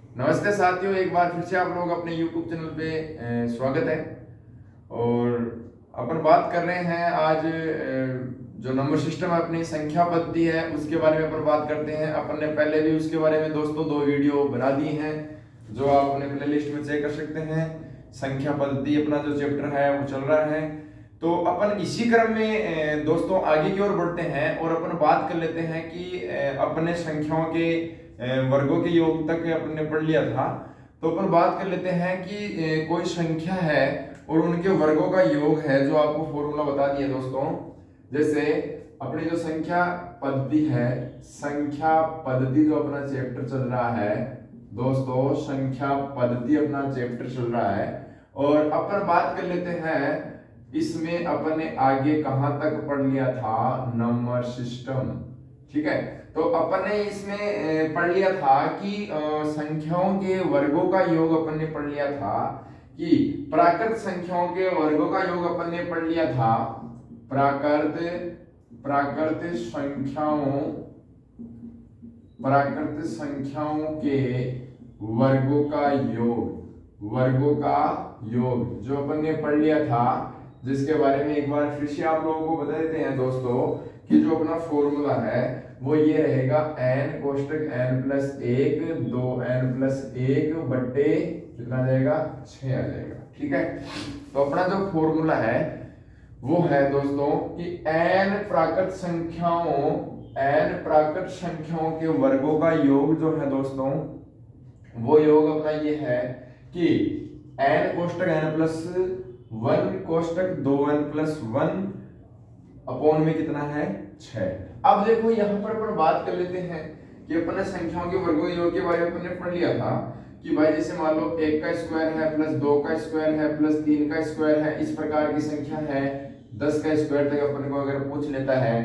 नमस्ते साथियों, एक बार फिर से आप लोग अपने YouTube चैनल पे स्वागत है। और अपन बात कर रहे हैं आज जो नंबर सिस्टम है अपनी संख्या पद्धति है उसके बारे में अपन बात करते हैं। अपन ने पहले भी उसके बारे में दोस्तों 2 वीडियो बना दी हैं जो आप अपने प्लेलिस्ट में चेक कर सकते हैं। संख्या पद्धति अपना जो चैप्टर है वो चल रहा है, तो अपन इसी क्रम में दोस्तों आगे की ओर बढ़ते हैं और अपन बात कर लेते हैं कि अपने संख्याओं के वर्गों के योग तक अपन ने पढ़ लिया था। तो अपन बात कर लेते हैं कि कोई संख्या है और उनके वर्गों का योग है, जो आपको फॉर्मूला बता दिया दोस्तों। जैसे अपनी जो संख्या पद्धति है, संख्या पद्धति जो अपना चैप्टर चल रहा है दोस्तों, संख्या पद्धति अपना चैप्टर चल रहा है। और अपन बात कर लेते हैं इसमें अपन ने आगे कहां तक पढ़ लिया था, नंबर सिस्टम। ठीक है, तो अपन ने इसमें पढ़ लिया था कि संख्याओं के वर्गों का योग अपन ने पढ़ लिया था कि प्राकृत संख्याओं के वर्गों का योग अपन ने पढ़ लिया था। प्राकृत संख्याओं प्राकृत संख्याओं के वर्गों का योग जो अपन ने पढ़ लिया था, जिसके बारे में एक बार फिर से आप लोगों को बता देते हैं दोस्तों कि जो अपना फॉर्मूला है वो ये रहेगा n कोष्टक n plus 1 2n plus 1 बट्टे कितना आ जाएगा 6 आ जाएगा। ठीक है, तो अपना जो फॉर्मूला है वो है दोस्तों कि n प्राकृत संख्याओं के वर्गों का योग जो है दोस्तों, वो योग अपना ये है कि n कोष्टक n plus 1 कोष्टक 2n plus 1 upon में कितना है 6। अब देखो यहाँ पर अपन बात कर लेते हैं कि अपन ने संख्याओं के वर्गों योग के बारे में अपन ने पढ़ लिया था कि भाई जैसे मान लो 1 का स्क्वायर है प्लस 2 का स्क्वायर है प्लस 3 का स्क्वायर है, इस प्रकार की संख्या है। 10 का स्क्वायर तक अपन को अगर पूछ लेता है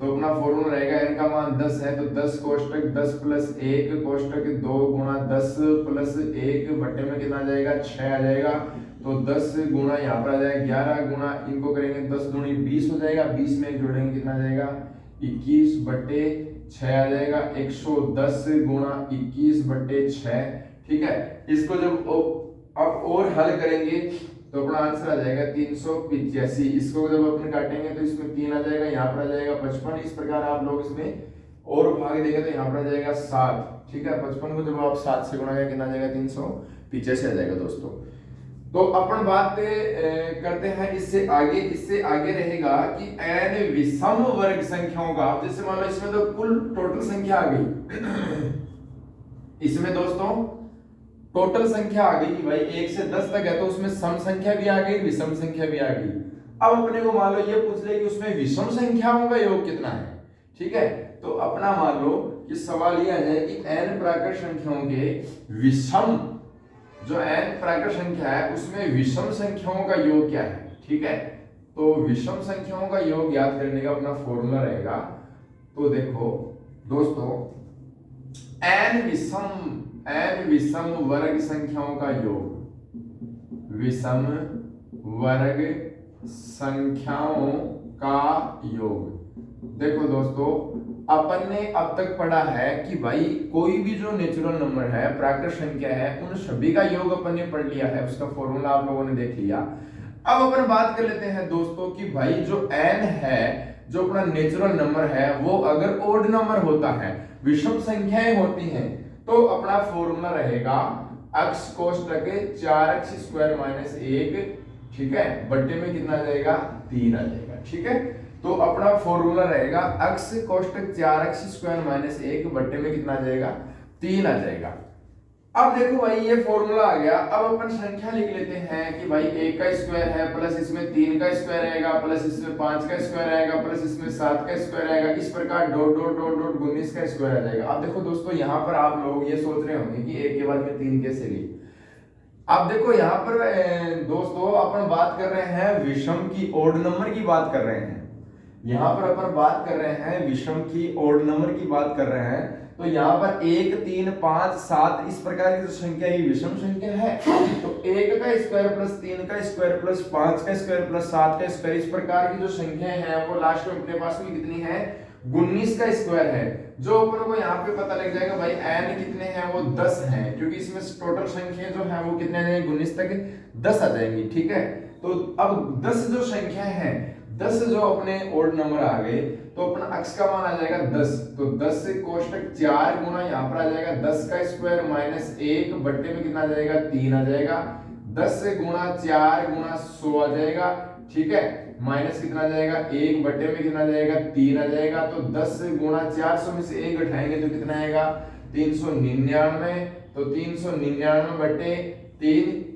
तो अपना फॉर्मूला रहेगा n का मान 10 है तो 10 कोष्टक 10 प्लस 1 कोष्टक 2 गुणा 10 प्लस 1 बट्टे में कितना आ जाएगा 6 आ जाएगा। तो 10 गुणा यहाँ पर आ जाएगा 11 गुणा इनको करेंगे 10 दूनी 20 हो जाएगा, 20 में एक जोड़ेंगे कितना आ जाएगा 21 बट्टे 6 आ जाएगा। 110 गुणा 21 बट्टे 6। ठीक है, इसको जब अब और हल करेंगे तो अपना आंसर आ जाएगा 385। इसको जब अपन काटेंगे तो इसमें 3 आ जाएगा, यहाँ पर आ जाएगा 55। इस प्रकार आप लोग इसमें और भाग देंगे तो यहाँ पर आ जाएगा 7। ठीक है, 55 को जब आप 7 से गुणा करेंगे कितना आ जाएगा 385 आ जाएगा दोस्तों। तो अपन बात करते हैं इससे आगे रहेगा कि n विषम वर्ग संख्याओं का। जैसे मान लो इसमें तो कुल टोटल संख्या आ गई इसमें दोस्तों टोटल संख्या आ गई कि भाई 1 से 10 तक है, तो उसमें सम संख्या भी आ गई, विषम संख्या भी आ गई। अब अपने को मान लो ये पूछ ले कि उसमें विषम संख्याओं का योग कितना है। ठीक है, तो अपना मान लो कि सवाल ये आ जाए कि n प्राकृत संख्याओं के विषम जो n प्राकृत संख्या है उसमें विषम संख्याओं का योग क्या है। ठीक है, तो विषम संख्याओं का योग याद करने का अपना फॉर्मूला रहेगा। तो देखो दोस्तों n विषम वर्ग संख्याओं का योग, विषम वर्ग संख्याओं का योग। देखो दोस्तों अपन ने अब तक पढ़ा है कि भाई कोई भी जो नेचुरल नंबर है, प्राकृत संख्या है, उन सभी का योग अपन ने पढ़ लिया है, उसका फॉर्मूला आप लोगों ने देख लिया। अब अपन बात कर लेते हैं दोस्तों कि भाई जो n है जो अपना नेचुरल नंबर है वो अगर ओड नंबर होता है, विषम संख्याएं होती हैं, तो अपना फॉर्मूला रहेगा x कोष्टक 4x स्क्वायर माइनस 1। ठीक है, बट्टे में कितना आ जाएगा 3 आ जाएगा। ठीक है, तो अपना फॉर्मूला रहेगा x कोष्टक 4x स्क्वायर माइनस 1 बट्टे में कितना आ जाएगा 3 आ जाएगा। अब देखो भाई ये फॉर्मूला आ गया। अब अपन संख्या लिख लेते हैं कि भाई 1 का स्क्वायर है प्लस इसमें 3 का स्क्वायर आएगा प्लस इसमें 5 का स्क्वायर आएगा प्लस इसमें 7 का स्क्वायर आएगा, इस प्रकार डॉट डॉट डॉट डॉट 19 का स्क्वायर आ जाएगा। अब देखो दोस्तों यहाँ पर आप लोग ये सोच रहे होंगे कि 1 के बाद में 3 कैसे ली। अब देखो यहाँ पर दोस्तों अपन बात कर रहे हैं विषम की, ओड नंबर की बात कर रहे हैं। यहाँ पर अपन बात कर रहे हैं विषम की, ओड नंबर की बात कर रहे हैं। तो यहाँ पर 1 3 5 7 इस प्रकार की जो संख्या ये विषम संख्या है। तो 1 का स्क्वायर प्लस 3 का स्क्वायर प्लस 5 का स्क्वायर प्लस 7 का स्क्वायर, इस प्रकार की जो संख्या है वो लास्ट में अपने पास में कितनी है 19 का स्क्वायर है, जो अपन को यहाँ पे पता लग जाएगा भाई n कितने हैं, वो 10 हैं, क्योंकि इसमें टोटल संख्या जो है वो कितने आ जाएंगे 19 तक 10 आ जाएंगी। ठीक है, तो अब 10 जो संख्या है, 10 जो अपने ओड नंबर आ गए, तो अपना अक्ष का मान आ जाएगा 10, तो 10 से कोष्टक 4 गुना यहाँ पर आ जाएगा 10 का स्क्वायर माइनस 1 बट्टे में कितना आ जाएगा 3 आ जाएगा, 10 से गुणा 4 गुना 100 आ जाएगा। ठीक है, माइनस कितना आ जाएगा 1 बट्टे में कितना आ जाएगा 3 आ जाएगा, तो 10 से गुणा 400 में से 1 घटाएंगे तो कितना आएगा 399, तो 399 बट्टे 3।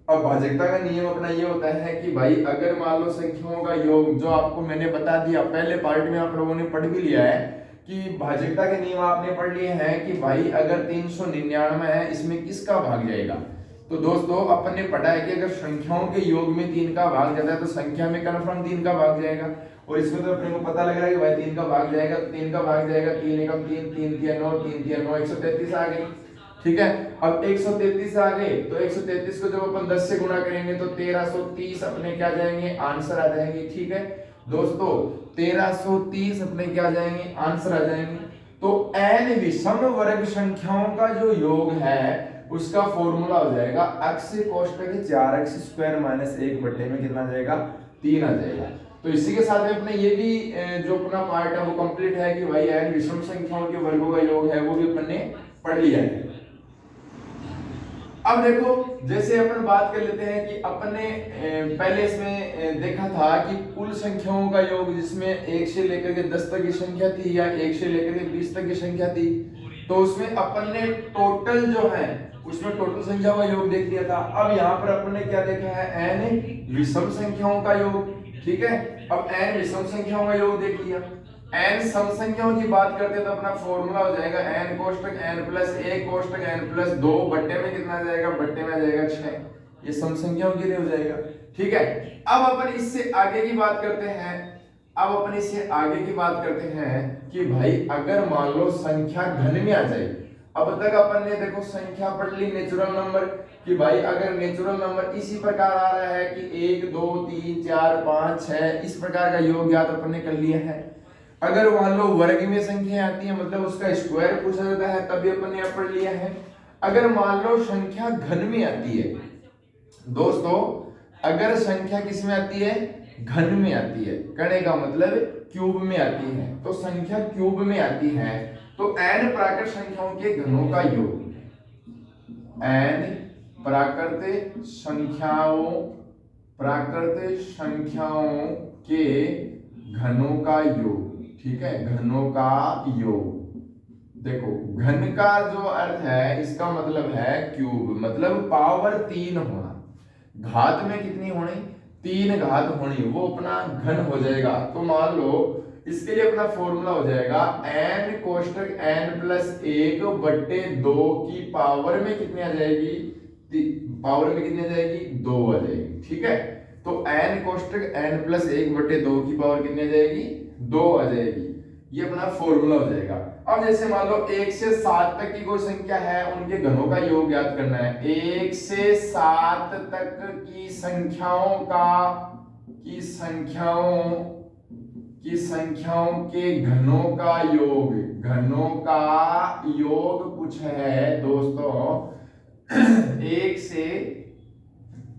अब भाजकता का नियम अपना ये होता है कि भाई अगर मान लो संख्याओं का योग, जो आपको मैंने बता दिया पहले पार्ट में, आप लोगों ने पढ़ भी लिया है कि भाजकता के नियम आपने पढ़ लिए हैं कि भाई अगर 399 है, इसमें किसका भाग जाएगा। तो दोस्तों अपन ने पढ़ा है कि अगर संख्याओं के योग में 3 का भाग जाता है तो संख्या में कन्फर्म 3 का भाग जाएगा, और इसमें तो अपने को पता लग रहा है कि भाई 3 का भाग जाएगा, तो 3 का भाग जाएगा 3 एकम 3, 3 3 9, 3 3 9, 133 आ गई। ठीक है, अब 133 आ गए, तो 133 को जब अपन 10 से गुणा करेंगे तो 1330 अपने क्या जाएंगे आंसर आ जाएंगे। ठीक है दोस्तों, 1330 अपने क्या जाएंगे आंसर आ जाएंगे। तो n विषम वर्ग संख्याओं का जो योग है उसका फॉर्मूला हो जाएगा अक्ष कोष्टक 4x स्क्वायर माइनस 1 बट्टे में कितना आ जाएगा 3 आ जाएगा। तो इसी के साथ में अपने ये भी जो अपना पार्ट है वो कंप्लीट है कि भाई n विषम संख्याओं के वर्गों का योग है, वो भी अपन ने पढ़ लिया है। अब देखो, जैसे अपन बात कर लेते हैं कि अपने पहले इसमें देखा था कि कुल संख्याओं का योग जिसमें 1 से लेकर के 10 तक की संख्या थी या 1 से लेकर के 20 तक की संख्या थी, तो उसमें अपन ने टोटल जो है उसमें टोटल संख्या का योग देख लिया था। अब यहाँ पर अपन ने क्या देखा है n विषम संख्याओं का योग। ठीक है, अब n विषम संख्याओं का योग देख लिया। n सम संख्याओं की बात करते हैं तो अपना फॉर्मूला हो जाएगा n कोष्टक n plus 1 कोष्टक n plus 2 बट्टे में कितना आ जाएगा, बट्टे में आ जाएगा 6। ये सम संख्याओं के लिए हो जाएगा। ठीक है, अब अपन इससे आगे की बात करते हैं। अब अपन इससे आगे की बात करते हैं कि भाई अगर मान लो संख्या घन में आ जाए। अब तक अपन ने देखो संख्या पढ़ ली नेचुरल नंबर कि भाई अगर नेचुरल नंबर इसी प्रकार आ रहा है कि 1 2 3 4 5 6 इस प्रकार का योग याद अपन ने कर लिया है। अगर मान लो वर्ग में संख्या आती है, मतलब उसका स्क्वायर पूछा जाता है, तभी अपन ने पढ़ लिया है। अगर मान लो संख्या घन में आती है दोस्तों, अगर संख्या किस में आती है घन में आती है, करने का मतलब क्यूब में आती है, तो संख्या क्यूब में आती है तो n प्राकृत संख्याओं के घनों का योग, n प्राकृत संख्याओं के घनों का योग। ठीक है, घनों का योग। देखो घन का जो अर्थ है इसका मतलब है क्यूब, मतलब पावर 3 होना, घात में कितनी होनी 3 घात होनी, वो अपना घन हो जाएगा। तो मान लो इसके लिए अपना फॉर्मूला हो जाएगा n कोष्टक n प्लस 1 बट्टे 2 की पावर में कितनी आ जाएगी, पावर में कितनी आ जाएगी 2 आ जाएगी। ठीक है, तो n कोष्टक n प्लस 1 बट्टे 2 की पावर कितनी आ जाएगी 2 आ जाएगी। ये अपना फॉर्मूला हो जाएगा। अब जैसे मान लो 1 से 7 तक की कोई संख्या है, उनके घनों का योग ज्ञात करना है। 1 से 7 तक की संख्याओं के घनों का योग कुछ है दोस्तों।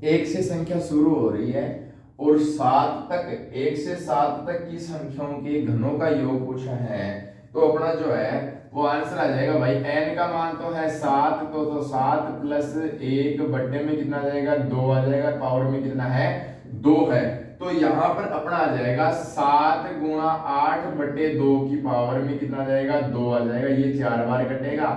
एक से संख्या शुरू हो रही है और 1 से 7 तक की संख्याओं के घनों का योग पूछा है, तो अपना जो है वो आंसर आ जाएगा भाई n का मान तो है 7, तो 7 प्लस 1 बट्टे में कितना आ जाएगा 2 आ जाएगा, पावर में कितना है 2 है। तो यहाँ पर अपना आ जाएगा 7 गुणा 8 बट्टे 2 की पावर में कितना आ जाएगा 2 आ जाएगा। ये 4 बार कटेगा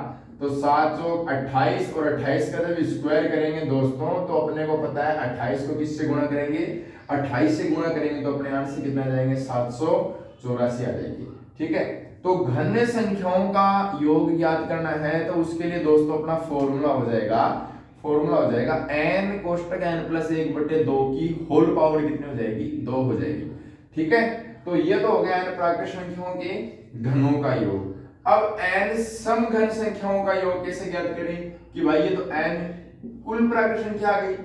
तो 7 चौक 28 और 28 का जब स्क्वायर करेंगे दोस्तों तो अपने को पता है 28 को किससे गुणा करेंगे, 28 से गुणा करेंगे तो अपने आंसर कितना आ जाएंगे 784 आ जाएगी। ठीक है, तो घन संख्याओं का योग ज्ञात करना है तो उसके लिए दोस्तों अपना फॉर्मूला हो जाएगा n कोष्टक n प्लस 1 बटे 2 की होल पावर कितनी हो जाएगी 2 हो जाएगी। ठीक है, तो ये तो हो गया n प्राकृत संख्याओं के घनों का योग। अब n समघन संख्याओं का योग कैसे ज्ञात करें कि भाई ये तो n कुल प्राकृत संख्या आ गई।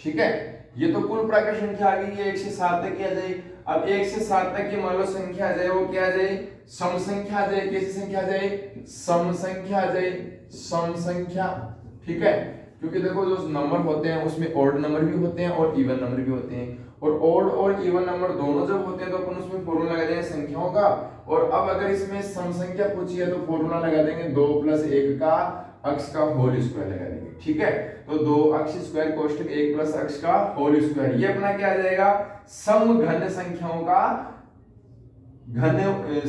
ठीक है, ये तो कुल प्राकृत संख्या आ गई, ये 1 से 7 तक की आ जाएगी। अब 1 से 7 तक की मान लो संख्या आ जाए, वो क्या आ जाए, सम संख्या आ जाए। कैसी संख्या आ जाए, सम संख्या आ जाए, सम संख्या। ठीक है, क्योंकि देखो जो नंबर होते हैं उसमें ऑड नंबर भी होते हैं और इवन नंबर भी होते हैं, और ऑड और इवन नंबर दोनों जब होते हैं तो अपन उसमें फॉर्मूला लगा देंगे संख्याओं का। और अब अगर इसमें सम संख्या पूछी है तो फॉर्मूला लगा देंगे 2 + 1 का अक्ष का होल स्क्वायर लगा देंगे। ठीक है, तो 2 अक्ष स्क्वायर कोष्टक 1 + अक्ष का होल स्क्वायर, ये अपना क्या आ जाएगा, सम घन संख्याओं का घन,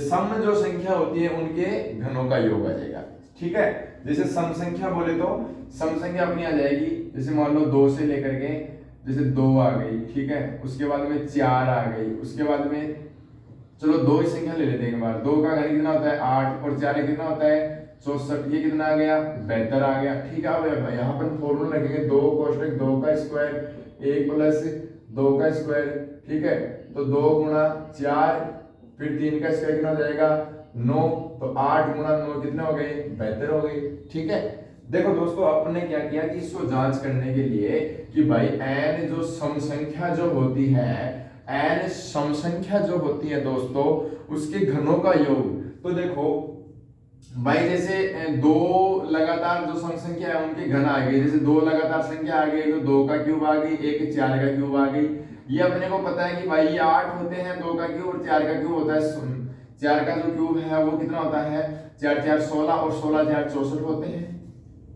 सम जो संख्या होती है उनके घनों का योग आ जाएगा। ठीक है, जैसे सम संख्या बोले तो सम संख्या अपनी आ जाएगी, जैसे मान लो 2 से लेकर के जैसे 2 आ गई। ठीक है, उसके बाद में 4 आ गई, उसके बाद में चलो 2 ही संख्या ले लेते हैं एक बार। 2 का घन कितना होता है 8 और 4 कितना होता है 64, ये कितना आ गया 72 आ गया। ठीक है, अब यहाँ पर फॉर्मूला रखेंगे 2 कोष्टक 2 का स्क्वायर 1 + 2 का स्क्वायर। ठीक है, तो 2 × 4 फिर 3 का स्क्वायर कितना हो जाएगा 9, तो 8 × 9 कितने हो गए 72 हो गए। ठीक है, देखो दोस्तों आपने क्या किया कि इसको जांच करने के लिए कि भाई n जो सम संख्या जो होती है, n सम संख्या जो होती है दोस्तों उसके घनों का योग। तो देखो भाई जैसे 2 लगातार जो सम संख्या है उनके घन आ गए, जैसे 2 लगातार संख्या आ गई तो 2 का क्यूब आ गई, एक 4 का क्यूब आ गई। ये अपने को पता है कि भाई ये 8 होते हैं 2 का क्यूब और 4 का क्यूब होता है, 4 का जो क्यूब है वो कितना होता है 4 4 16 और 16 4 64 होते हैं।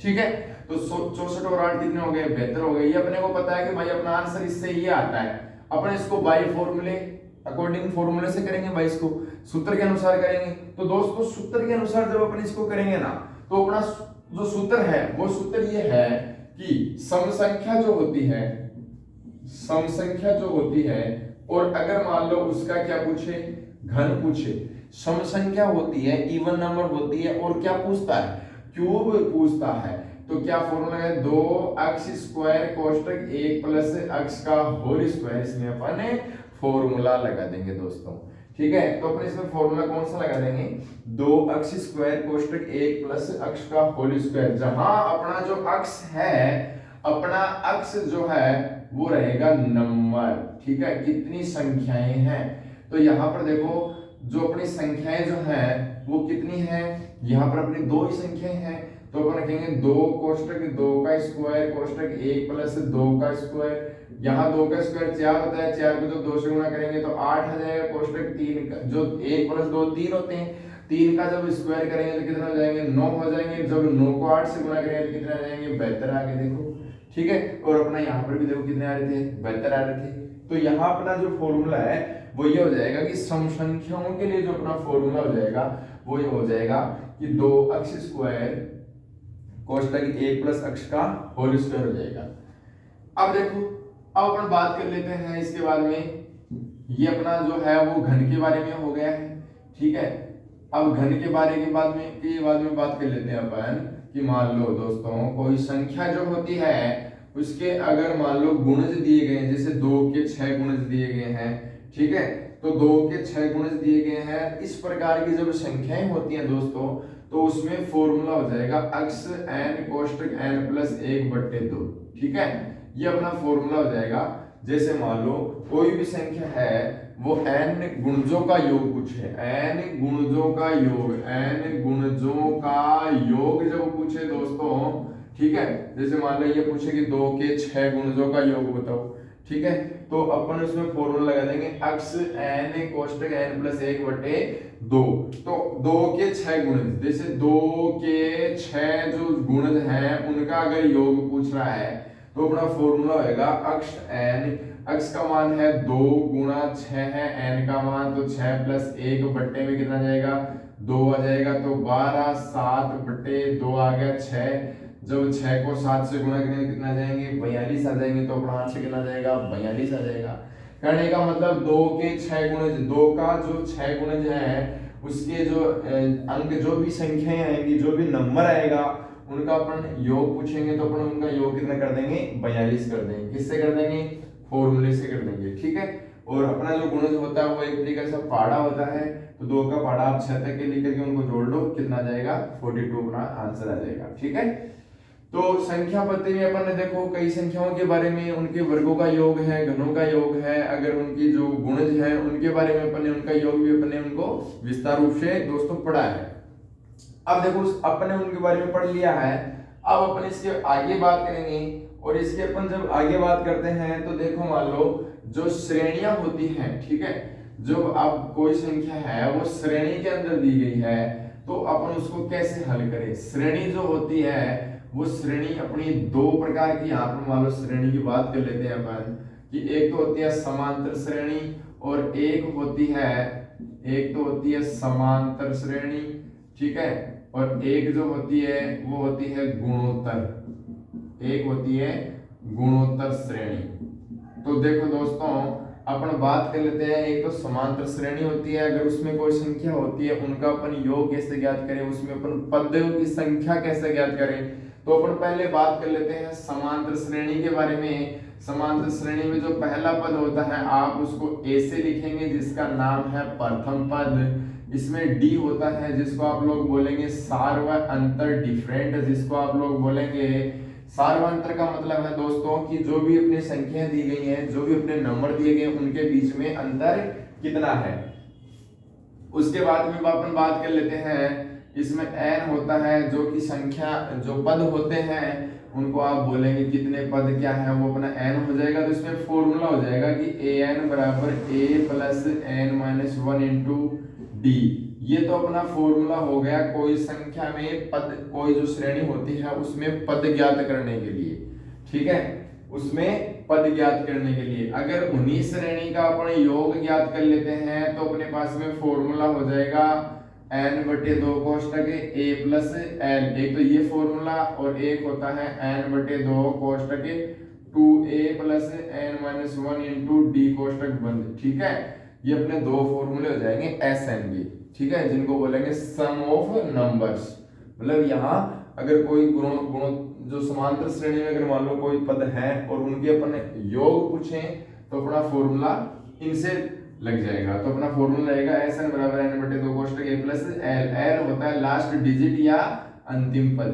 ठीक है, तो 64 और 8 कितने हो गए 72 हो गए। ये अपने को पता है कि भाई अपना आंसर इससे ये आता है। अपन इसको बाई फॉर्मूले अकॉर्डिंग फॉर्मूले से करेंगे भाई, इसको सूत्र के अनुसार करेंगे। तो दोस्तों सूत्र के अनुसार जब अपन इसको करेंगे ना तो अपना जो सूत्र है वो सूत्र ये है कि सम संख्या जो होती है, सम संख्या जो होती है और अगर मान लो उसका क्या पूछे घन पूछे, सम संख्या होती है इवन नंबर होती है और क्या पूछता है क्यूब पूछता है, तो क्या फॉर्मूला है 2 अक्ष स्क्वायर कोष्टक 1 + अक्ष का होल स्क्वायर। इसमें अपन फॉर्मूला लगा देंगे दोस्तों। ठीक है, तो अपन इसमें फॉर्मूला कौन सा लगा देंगे 2 अक्ष स्क्वायर कोष्टक 1 + अक्ष का होल स्क्वायर। जहां अपना जो अक्ष है, अपना अक्ष जो है वो रहेगा नंबर। ठीक है, कितनी संख्याएं हैं, तो यहाँ पर देखो जो अपनी संख्याएं जो हैं वो कितनी हैं, यहाँ पर अपनी 2 ही संख्याएं हैं। तो अपन रखेंगे 2 कोष्टक 2 का स्क्वायर कोष्टक 1 + 2 का स्क्वायर। यहाँ 2 का स्क्वायर 4 होता है, 4 को जब 2 से गुणा करेंगे तो 8 आ जाएगा। कोष्टक 3 का जो 1 + 2 3 होते हैं, 3 का जब स्क्वायर करेंगे तो कितना हो जाएंगे 9 हो जाएंगे। जब 9 को 8 से गुणा करेंगे तो कितना आ जाएंगे 72 आ गए। देखो ठीक है, और अपना यहाँ पर भी देखो कितने आ रहे थे 72 आ रहे थे। तो यहाँ अपना जो फॉर्मूला है वो ये हो जाएगा कि सम संख्याओं के लिए जो अपना फॉर्मूला हो जाएगा वो ये हो जाएगा कि 2 अक्ष स्क्वायर कोष्टक 1 + अक्ष का होल स्क्वायर हो जाएगा। अब देखो अब अपन बात कर लेते हैं इसके बाद में, ये अपना जो है वो घन के बारे में हो गया है। ठीक है, अब घन के बारे के बाद में बात कर लेते हैं अपन कि मान लो दोस्तों कोई संख्या जो होती है उसके अगर मान लो गुणज दिए गए हैं, जैसे 2 के 6 गुणज दिए गए हैं। ठीक है, तो 2 के 6 गुणज दिए गए हैं। इस प्रकार की जब संख्याएं होती हैं दोस्तों तो उसमें फॉर्मूला हो जाएगा अक्ष n कोष्टक n + 1/2। ठीक है, ये अपना फॉर्मूला हो जाएगा। जैसे मान लो कोई भी संख्या है वो n गुणजों का योग पूछे, n गुणजों का योग, n गुणजों का योग जब पूछे दोस्तों। ठीक है, जैसे मान लो ये पूछे कि 2 के 6 गुणजों का योग बताओ। ठीक है, तो अपन उसमें फॉर्मूला लगा देंगे अक्ष n कोष्टक n + 1/2। तो 2 के 6 गुणज, जैसे 2 के 6 जो गुणज हैं उनका अगर योग पूछ रहा है तो अपना फॉर्मूला होगा अक्ष n, अक्ष का मान है 2 × 6 है, n का मान तो 6 + 1/2 में कितना जाएगा 2 आ जाएगा। तो 12 7/2 आ गया 6। जब 6 को 7 से गुणा करेंगे कितना जाएंगे 42 आ जाएंगे। तो अपना आंसर कितना जाएगा 42 आ जाएगा। करने का मतलब 2 के 6 गुणज, 2 का जो 6 गुणज है उसके जो अंक जो भी संख्याएं आएंगी, जो भी नंबर आएगा उनका अपन योग पूछेंगे तो अपन उनका योग कितना कर देंगे 42 कर देंगे। किससे कर देंगे फॉर्मूले से कर देंगे। ठीक है, और अपना जो गुणज होता है वो एक तरीके से पाड़ा होता है। तो 2 का पाड़ा आप 6 तक के लेकर के उनको जोड़ लो, कितना जाएगा 42 अपना आंसर आ जाएगा। ठीक है, तो संख्या पद्धति में अपन ने देखो कई संख्याओं के बारे में, उनके वर्गों का योग है, घनों का योग है, अगर उनकी जो गुणज है उनके बारे में अपन ने, उनका योग भी अपन ने उनको विस्तार रूप से दोस्तों पढ़ा है। अब देखो अपन ने उनके बारे में पढ़ लिया है, अब अपन इसके आगे बात करेंगे। और इसके अपन जब आगे बात करते हैं तो देखो मान लो जो श्रेणियां होती हैं, ठीक है, जो अब कोई संख्या है वो श्रेणी के अंदर दी गई है तो अपन उसको कैसे हल करें। श्रेणी जो होती है वो श्रेणी अपनी दो प्रकार की, यहाँ पर मान लो श्रेणी की बात कर लेते हैं अपन कि एक तो होती है समांतर श्रेणी और एक होती है समांतर श्रेणी, ठीक है, और एक जो होती है वो होती है गुणोत्तर, एक होती है गुणोत्तर श्रेणी। तो देखो दोस्तों अपन बात कर लेते हैं, एक तो समांतर श्रेणी होती है, अगर उसमें कोई संख्या होती है उनका अपन योग कैसे ज्ञात करें, उसमें अपन पदों की संख्या कैसे ज्ञात करें। तो अपन पहले बात कर लेते हैं समांतर श्रेणी के बारे में। समांतर श्रेणी में जो पहला पद होता है आप उसको ऐसे लिखेंगे जिसका नाम है प्रथम पद। इसमें डी होता है जिसको आप लोग बोलेंगे सार्वअंतर डिफरेंट, जिसको आप लोग बोलेंगे सार्वअंतर का मतलब है दोस्तों कि जो भी अपनी संख्या दी गई है, जो भी अपने नंबर दिए गए उनके बीच में अंतर कितना है। उसके बाद में अपन बात कर लेते हैं, इसमें n होता है जो कि संख्या, जो पद होते हैं उनको आप बोलेंगे कितने पद क्या है, वो अपना n हो जाएगा। तो इसमें फॉर्मूला हो जाएगा कि an बराबर a plus n minus 1 into D. ये तो अपना फॉर्मूला हो गया कोई संख्या में पद, कोई जो श्रेणी होती है उसमें पद ज्ञात करने के लिए, ठीक है, उसमें पद ज्ञात करने के लिए। अगर उन्हीं श्रेणी का अपन योग ज्ञात कर लेते हैं तो अपने पास में फॉर्मूला हो जाएगा n बटे 2 कोष्टक a प्लस n, एक तो ये फॉर्मूला, और एक होता है n बटे 2 कोष्टक 2a plus n minus 1 into D कोष्टक बंद, ठीक है। ये अपने दो फॉर्मूले हो जाएंगे एस एन बी, ठीक है, जिनको बोलेंगे सम ऑफ नंबर्स। मतलब यहाँ अगर कोई गुणों जो समांतर श्रेणी में अगर मान लो कोई पद है और उनके अपन योग पूछें तो अपना फॉर्मूला इनसे लग जाएगा। तो अपना फॉर्मूला रहेगा एस एन बराबर एन बटे 2 कोष्टक ए प्लस एल। एल होता है लास्ट डिजिट या अंतिम पद।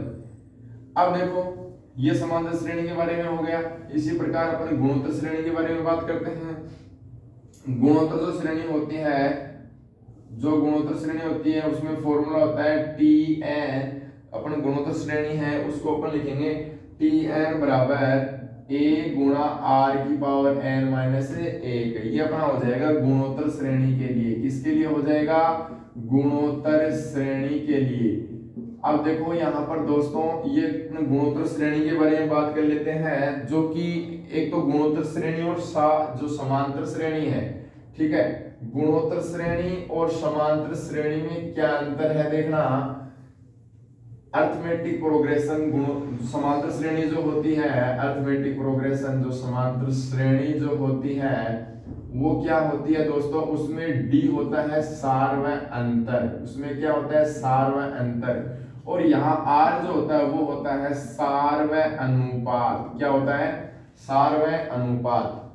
अब देखो ये समांतर श्रेणी के बारे में हो गया। इसी प्रकार अपन गुणोत्तर श्रेणी के बारे में बात करते हैं। गुणोत्तर जो श्रेणी होती है, जो गुणोत्तर श्रेणी होती है उसमें फॉर्मूला होता है टी एन। अपन गुणोत्तर श्रेणी है उसको अपन लिखेंगे टी एन बराबर ए गुणा आर की पावर एन माइनस 1। ये अपना हो जाएगा गुणोत्तर श्रेणी के लिए। किसके लिए हो जाएगा? गुणोत्तर श्रेणी के लिए। अब देखो यहाँ पर दोस्तों ये गुणोत्तर श्रेणी के बारे में बात कर लेते हैं, जो कि एक तो गुणोत्तर श्रेणी और जो समांतर श्रेणी है, ठीक है। गुणोत्तर श्रेणी और समांतर श्रेणी में क्या अंतर है देखना। अर्थमेटिक प्रोग्रेशन समांतर श्रेणी जो होती है, अर्थमेटिक प्रोग्रेशन जो समांतर श्रेणी जो होती है वो क्या होती है दोस्तों, उसमें डी होता है सार्वय अंतर। उसमें क्या होता है? सार्वय अंतर। और यहाँ आर जो होता है वो होता है सार्वय अनुपात। क्या होता है? सार्वय अनुपात।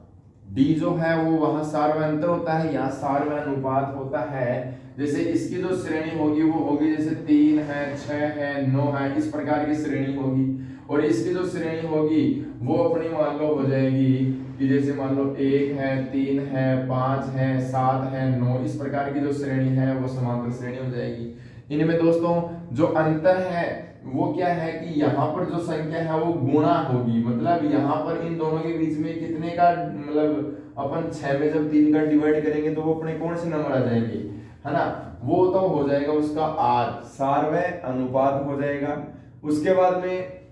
डी जो है वो वहां सार्वय अंतर होता है, यहाँ सार्वय अनुपात होता है। जैसे इसकी जो श्रेणी होगी वो होगी जैसे 3 है, 6 है, 9 है, इस प्रकार की श्रेणी होगी। और इसकी जो श्रेणी होगी वो अपनी मान लो हो जाएगी कि जैसे मान लो 1 है, 3 है, 5 है, 7 है, 9, इस प्रकार की जो श्रेणी है वो समांतर श्रेणी हो जाएगी। इनमें दोस्तों जो अंतर है वो क्या है कि यहाँ पर जो संख्या है वो गुणा होगी। मतलब यहाँ पर इन दोनों के बीच में कितने का, मतलब अपन 6 में जब 3 का डिवाइड करेंगे तो वो अपने कौन से नंबर आ जाएंगे, है ना? वो तो हो जाएगा उसका आर, सार्वय अनुपात हो जाएगा। उसके बाद में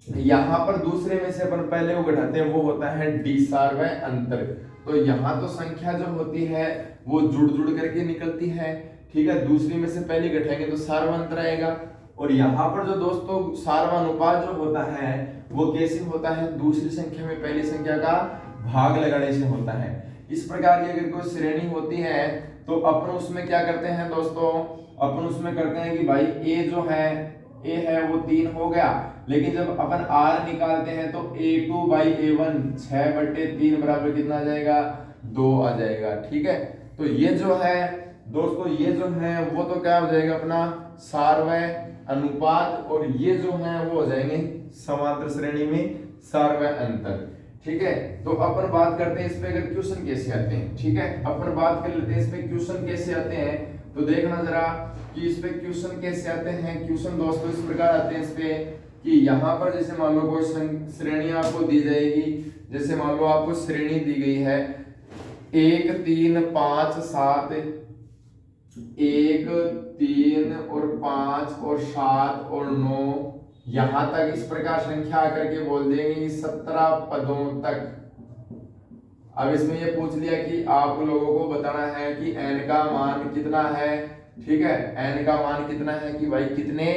यहाँ पर दूसरे में से अपन पहले वो घटाते हैं, वो होता है डी सार्वय अंतर। तो यहाँ तो संख्या जो होती है वो जुड़ जुड़ करके निकलती है, ठीक है। दूसरी में से पहले घटाएंगे तो सार्वय अंतर आएगा। और यहाँ पर जो दोस्तों सार्वय अनुपात जो होता है वो कैसे होता है? दूसरी संख्या में पहली संख्या का भाग लगाने से होता है। इस प्रकार की अगर कोई श्रेणी होती है तो अपन उसमें क्या करते हैं दोस्तों, अपन उसमें करते हैं कि भाई ए जो है, ए है वो 3 हो गया, लेकिन जब अपन आर निकालते हैं तो a2 बाई a1 6/3 बराबर कितना आ जाएगा? 2 आ जाएगा, ठीक है। तो ये जो है दोस्तों, ये जो है वो तो क्या हो जाएगा अपना सार्वय अनुपात, और ये जो है वो हो जाएंगे समांतर श्रेणी में सारवा अंतर। ठीक है, तो अपन बात करते हैं इस पे अगर क्वेश्चन कैसे आते हैं। ठीक है, अपन बात कर लेते हैं इस पे क्वेश्चन कैसे आते हैं। तो देखना जरा कि इस पे क्वेश्चन कैसे आते हैं। क्वेश्चन दोस्तों इस प्रकार आते हैं इस पे कि यहाँ पर जैसे मान लो कोई श्रेणी आपको दी जाएगी, जैसे मान लो आपको श्रेणी दी गई है 1 3 5 7, 1 3 और 5 और 7 और 9, यहां तक इस प्रकार संख्या आकर के बोल देंगे 17 पदों तक। अब इसमें ये पूछ लिया कि आप लोगों को बताना है कि n का मान कितना है। ठीक है, n का मान कितना है कि भाई कितने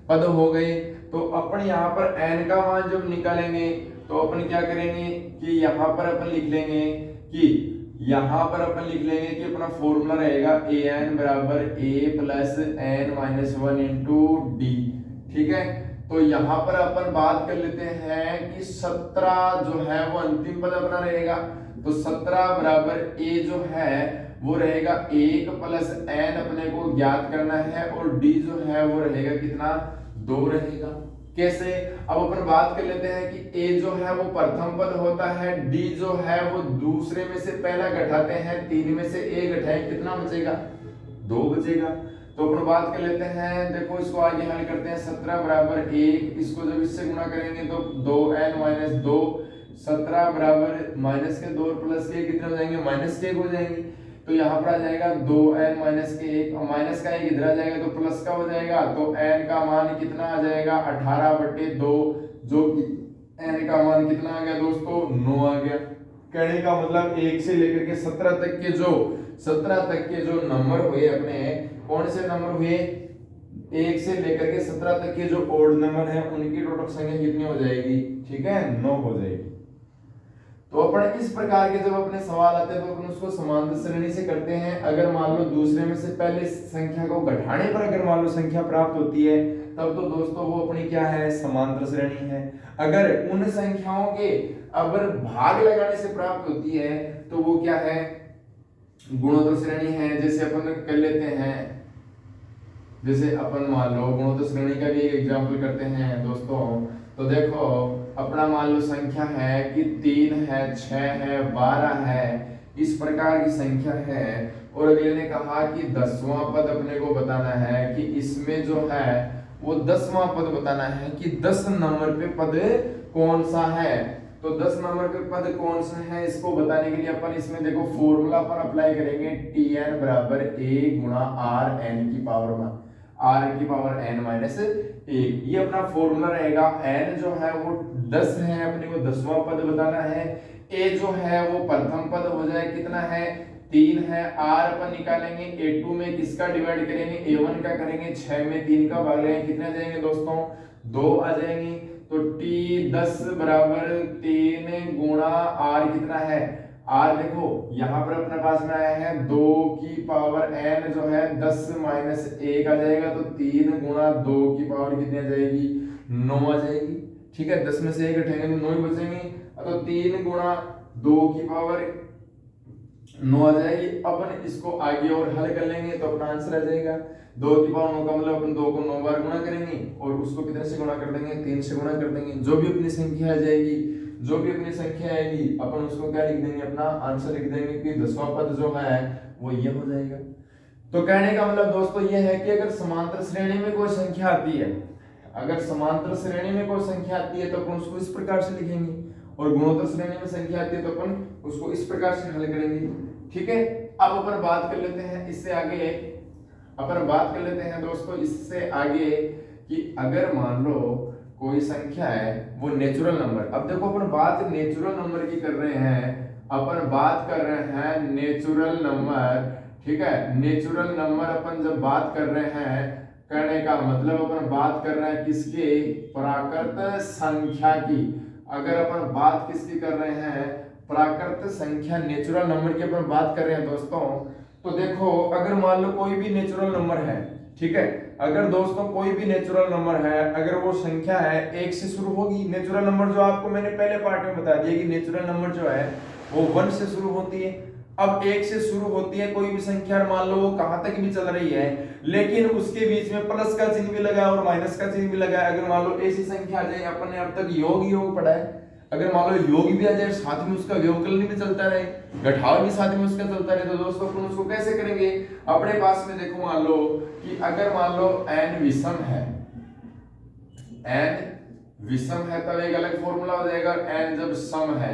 पद हो गए। तो अपन यहाँ पर n का मान जब निकालेंगे तो अपन क्या करेंगे कि यहाँ पर अपन लिख लेंगे कि अपना फॉर्मूला रहेगा an बराबर a plus n minus 1 into D. ठीक है, तो यहाँ पर अपन बात कर लेते हैं कि 17 जो है वो अंतिम पद अपना रहेगा। तो 17 बराबर a जो है वो रहेगा 1 प्लस n अपने को ज्ञात करना है, और d जो है वो रहेगा कितना 2 रहेगा। कैसे, अब अपन बात कर लेते हैं कि a जो है वो प्रथम पद होता है, d जो है वो दूसरे में से पहला घटाते हैं, 3 में से a घटाएं कितना बचेगा 2 बचेगा। तो अपन बात कर लेते हैं, देखो इसको आगे हल करते हैं। 17 बराबर 1, इसको जब इससे गुणा करेंगे तो 2n माइनस 2, 17 बराबर माइनस के 2 प्लस के कितने हो जाएंगे माइनस के 1 हो जाएंगे। तो यहाँ पर आ जाएगा 2n माइनस के 1, और माइनस का 1 इधर आ जाएगा तो प्लस का हो जाएगा। तो n का मान कितना आ जाएगा 18/2, जो कि n का मान कितना आ गया दोस्तों 9 आ गया। कहने का मतलब 1 से लेकर के 17 तक के जो नंबर हुए अपने, कौन से नंबर हुए 1 से लेकर के 17 तक के जो ओड नंबर है उनकी टोटल संख्या कितनी हो जाएगी। ठीक है, 9 हो जाएगी। तो अपन इस प्रकार के जब अपने सवाल आते हैं तो अपन उसको समांतर श्रेणी से करते हैं। अगर मान लो दूसरे में से पहले संख्या को घटाने पर अगर मान लो संख्या प्राप्त होती है तब तो दोस्तों वो अपनी क्या है समांतर श्रेणी है। अगर उन संख्याओं के अगर भाग लगाने से प्राप्त होती है तो वो क्या है गुणोत्तर श्रेणी है। जैसे अपन कर लेते हैं, जैसे अपन मान लो गुणोत्तर श्रेणी का भी एक एग्जांपल करते हैं दोस्तों। तो देखो अपना मान लो संख्या है कि 3 है, 6 है, 12 है, इस प्रकार की संख्या है, और अगले ने कहा कि 10वां पद अपने को बताना है कि इसमें जो है वो 10वां पद बताना है कि 10 नंबर पे पद कौन सा है। तो 10 नंबर पे पद कौन सा है इसको बताने के लिए अपन इसमें देखो फॉर्मूला अपन अप्लाई करेंगे tn बराबर a गुणा r की पावर n माइनस 1। ये अपना फॉर्मूला रहेगा। n जो है वो 10 है, अपने को 10वां पद बताना है। a जो है वो प्रथम पद हो जाए कितना है 3 है। r अपन निकालेंगे a2 में किसका डिवाइड करेंगे a1 का करेंगे, 6 में 3 का भाग लेंगे, कितने आ जाएंगे दोस्तों 2 आ जाएंगे। तो t10 बराबर 3 गुणा r कितना है r, देखो यहाँ पर अपने पास में आया है 2 की पावर n जो है 10 माइनस 1 आ जाएगा। तो 3 गुणा 2 की पावर कितनी आ जाएगी 9 आ जाएगी। ठीक है, 10 में से 1 घटाएंगे तो 9 ही बचेंगे। तो 3 गुणा 2 की पावर 9 आ जाएगी। अपन इसको आगे और हल कर लेंगे तो अपना आंसर आ जाएगा 2 की पावर 9 का मतलब अपन 2 को 9 बार गुणा करेंगे और उसको कितने से गुणा कर देंगे 3 से गुणा कर देंगे। जो भी अपनी संख्या आ जाएगी, जो भी अपनी संख्या आएगी अपन उसको क्या लिख देंगे अपना आंसर लिख देंगे कि 10वां पद जो है वो ये हो जाएगा। तो कहने का मतलब दोस्तों ये है कि अगर समांतर श्रेणी में कोई संख्या आती है, अगर समांतर श्रेणी में कोई संख्या आती है तो अपन उसको इस प्रकार से लिखेंगे, और गुणोत्तर श्रेणी में संख्या आती है तो अपन उसको इस प्रकार से हल करेंगे। ठीक है, अब अपन बात कर लेते हैं इससे आगे, अपन बात कर लेते हैं दोस्तों इससे आगे कि अगर मान लो कोई संख्या है वो नेचुरल नंबर। अब देखो अपन बात नेचुरल नंबर की कर रहे हैं, अपन बात कर रहे हैं नेचुरल नंबर। ठीक है, नेचुरल नंबर अपन जब बात कर रहे हैं कहने का मतलब अपन बात कर रहे हैं किसके प्राकृत संख्या की। अगर अपन बात किसकी कर रहे हैं प्राकृत संख्या नेचुरल नंबर की अपन बात कर रहे हैं दोस्तों। तो देखो अगर मान लो कोई भी नेचुरल नंबर है, ठीक है, अगर दोस्तों कोई भी नेचुरल नंबर है, अगर वो संख्या है 1 से शुरू होगी, नेचुरल नंबर जो आपको मैंने पहले पार्ट में बता दिया कि नेचुरल नंबर जो है वो 1 से शुरू होती है। अब एक से शुरू होती है कोई भी संख्या, मान लो वो कहां तक भी चल रही है, लेकिन उसके बीच में प्लस का चिन्ह भी लगा और माइनस का चिन्ह भी लगा है। अगर मान लो ऐसी संख्या आ जाए, अपन ने अब तक योग पढ़ा है, अगर मान लो योग भी आ जाए साथ में उसका व्यवकलन भी चलता रहे, घटाव भी साथ में उसका चलता रहे, तो दोस्तों अपन उसको कैसे करेंगे? अपने पास में देखो, मान लो कि अगर मान लो n विषम है, n विषम है तब एक अलग फॉर्मूला हो जाएगा, n जब सम है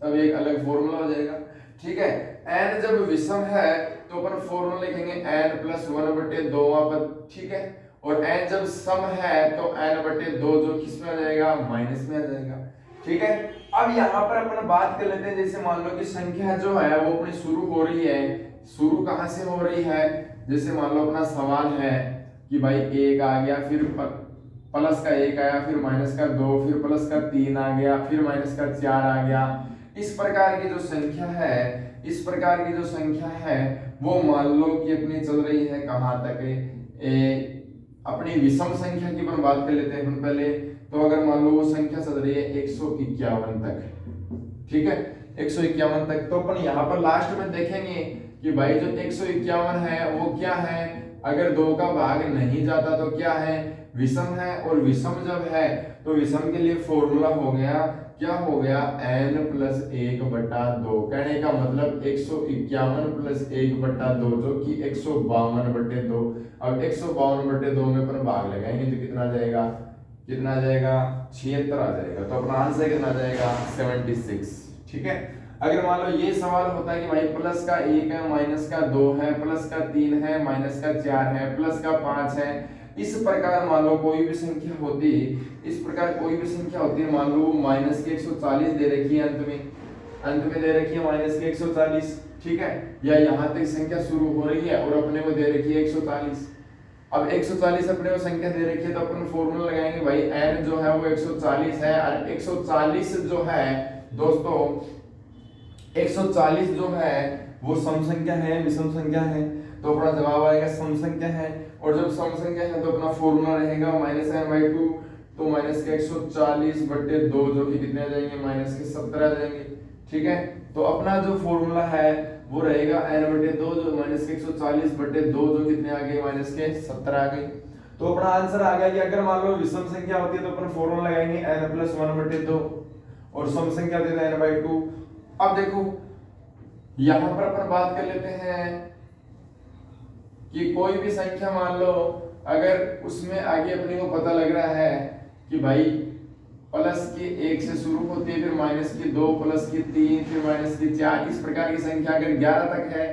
तब एक अलग फॉर्मूला हो जाएगा। ठीक है, n जब विषम है तो अपन फॉर्मूला लिखेंगे n प्लस 1/2 पर, ठीक है, और n जब सम है तो n/2 जो किस में आ जाएगा? माइनस में आ जाएगा। ठीक है, अब यहाँ पर अपन बात कर लेते हैं, जैसे मान लो कि संख्या जो है वो अपनी शुरू हो रही है, शुरू कहाँ से हो रही है? जैसे मान लो अपना सवाल है कि भाई 1 आ गया, फिर प्लस का 1 आया, फिर माइनस का 2, फिर प्लस का 3 आ गया, फिर माइनस का 4 आ गया। इस प्रकार की जो संख्या है, इस प्रकार की जो संख्या है वो मान लो कि अपनी चल रही है कहाँ तक? अपनी विषम संख्या की अपन बात कर लेते हैं अपन पहले। तो अगर मान लो वो संख्या चल रही है 151 तक, ठीक है, 151 तक, तो अपन यहाँ पर लास्ट में देखेंगे कि भाई जो 151 है वो क्या है? अगर 2 का भाग नहीं जाता तो क्या है? विषम है, और विषम जब है तो विषम के लिए फॉर्मूला हो गया, क्या हो गया? n plus 1/2। कहने का मतलब 151 प्लस 1/2 जो कि 152/2। अब 152/2 में अपन भाग लगाएंगे तो कितना जाएगा? कितना आ जाएगा? 76 आ जाएगा। तो अपना आंसर कितना जाएगा? 76। ठीक है, अगर मान लो ये सवाल होता है कि भाई प्लस का 1 है, माइनस का 2 है, प्लस का 3 है, माइनस का 4 है, प्लस का 5 है, इस प्रकार मान लो कोई भी संख्या होती, इस प्रकार कोई भी संख्या होती है, मान लो माइनस के 140 दे रखी है, अंत में दे रखी है माइनस के 140, ठीक है, या यहाँ तक संख्या शुरू हो रही है और अपने को दे रखी है 140। अब 140 अपने को संख्या दे रखी है तो अपन फॉर्मूला लगाएंगे, भाई n जो है वो 140 है, और 140 जो है दोस्तों, 140 जो है वो सम संख्या है, विषम संख्या है, तो अपना जवाब आएगा सम संख्या है। और जब सम संख्या है तो अपना फॉर्मूला रहेगा -n/2, तो माइनस के 140/2 जो कि कितने आ जाएंगे? माइनस के 70 आ जाएंगे। ठीक है, तो अपना जो फॉर्मूला है वो रहेगा n/2 जो माइनस के 140/2 जो कितने आ गए? माइनस के 70 आ गए। तो अपना आंसर आ गया कि अगर मान लो विषम संख्या होती है तो अपन फॉर्मूला लगाएंगे n प्लस 1/2, और सम संख्या होती है n/2। अब देखो यहां पर अपन बात कर लेते हैं कि कोई भी संख्या मान लो अगर उसमें आगे अपने को पता लग रहा है कि भाई प्लस के 1 से शुरू होती है, फिर माइनस की 2, प्लस की 3, फिर माइनस की 4, इस प्रकार की संख्या अगर 11 तक है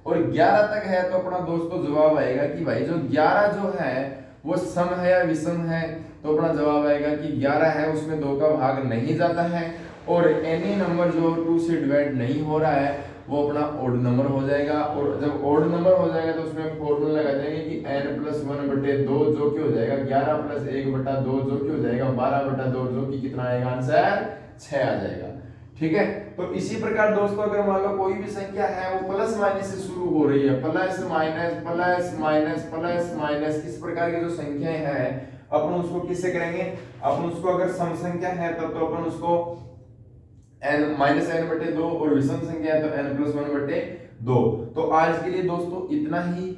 और 11 तक है तो अपना दोस्तों जवाब आएगा कि भाई जो 11 जो है वो सम है या विषम है। तो अपना जवाब आएगा कि 11 है, उसमें 2 का भाग नहीं जाता है, और एनी नंबर जो 2 से डिवाइड नहीं हो रहा है वो अपना ओड नंबर हो जाएगा। और जब ओड नंबर हो जाएगा तो उसमें फॉर्मूला लगा देंगे कि n प्लस 1/2 जो कि हो जाएगा 11 प्लस 1/2 जो कि हो जाएगा 12/2 जो कि कितना आएगा? आंसर 6 आ जाएगा। ठीक है, तो इसी प्रकार दोस्तों अगर मान लो कोई भी संख्या है वो प्लस माइनस से शुरू हो रही है, plus minus plus minus plus minus, इस प्रकार की जो संख्याएं हैं अपन उसको किससे करेंगे? अपन उसको अगर सम संख्या है तब तो अपन उसको n-n/2, और विषम संख्या है तो n प्लस 1/2। तो आज के लिए दोस्तों इतना ही,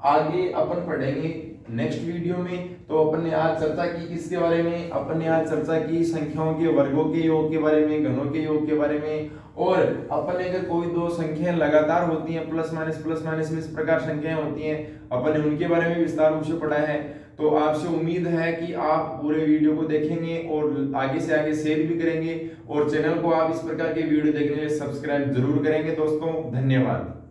आगे अपन पढ़ेंगे नेक्स्ट वीडियो में। तो अपन ने आज चर्चा की किसके बारे में? अपन ने आज चर्चा की संख्याओं के वर्गों के योग के बारे में, घनों के योग के बारे में, और अपन ने अगर कोई दो संख्याएं लगातार होती हैं प्लस माइनस में, इस प्रकार संख्याएं होती हैं, अपन ने उनके बारे में विस्तार रूप से पढ़ा है। तो आपसे उम्मीद है कि आप पूरे वीडियो को देखेंगे और आगे से आगे शेयर भी करेंगे, और चैनल को आप इस प्रकार के वीडियो देखने के लिए सब्सक्राइब जरूर करेंगे दोस्तों। धन्यवाद।